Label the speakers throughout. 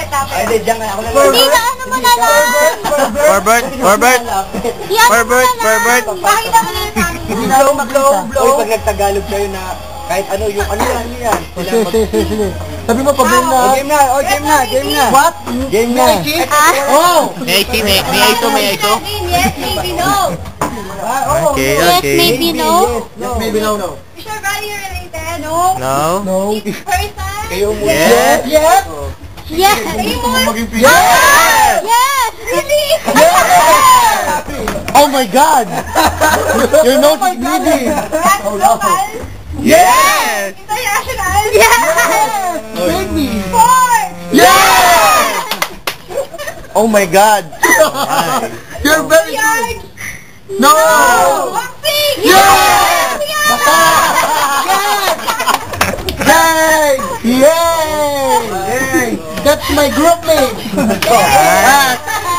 Speaker 1: Ay, hindi, diyan nga ako na lang.
Speaker 2: Hindi na, ano mo na lang?
Speaker 3: Forbert!
Speaker 2: Pakita mo na yung family.
Speaker 1: Hindi na ako makita. Uy, pag nagtagalog kayo na kahit ano, yung ano yan.
Speaker 4: Sige. Sabi mo, pag-game na.
Speaker 1: Game na.
Speaker 4: What?
Speaker 1: Game na.
Speaker 4: Oh!
Speaker 3: May ISO.
Speaker 2: Yes, maybe no.
Speaker 3: Okay.
Speaker 2: Yes, maybe no.
Speaker 4: Yes, maybe no.
Speaker 2: Is your value related? No.
Speaker 4: No.
Speaker 2: Each person?
Speaker 1: Kayo muna.
Speaker 4: Yes! Yes!
Speaker 2: Yes. Kayo mo?
Speaker 4: Yes!
Speaker 2: Yes. Really?
Speaker 4: Oh my God! Your nose is bleeding!
Speaker 2: That's local.
Speaker 3: Yes!
Speaker 2: International. Yes.
Speaker 4: Baby!
Speaker 2: Sports.
Speaker 4: Yes!
Speaker 1: Oh my God.
Speaker 4: You're very
Speaker 2: Yards.
Speaker 4: No!
Speaker 2: Boxing.
Speaker 4: Yes! Yay! Yay! That's my group mate!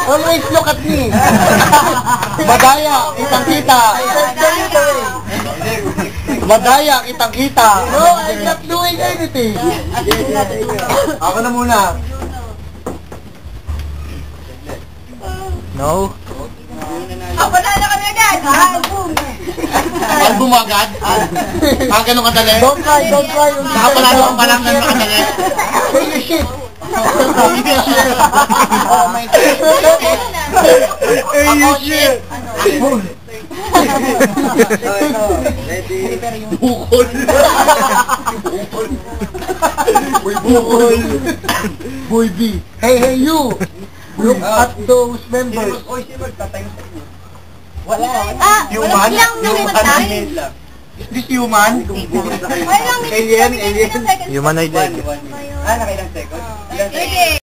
Speaker 4: Always look at me! Madaya, kitang-kita! Madaya, kitang-kita! No, I'm not doing anything! Ako na muna!
Speaker 3: No?
Speaker 2: Panalo kami agad.
Speaker 4: Album agad? Ganun kadali? Don't try!
Speaker 3: Nakapanalo ka pa lang ng makadali.
Speaker 4: Say your shit!
Speaker 1: You shit.
Speaker 4: Bukol! Bukol! Boy B! Hey, you! Look at those members!
Speaker 1: Wala.
Speaker 2: Human?
Speaker 4: Is this human?
Speaker 2: Wala lang.
Speaker 4: Alien?
Speaker 3: Humanoid leg.
Speaker 1: Nakailang seconds?
Speaker 2: Okay.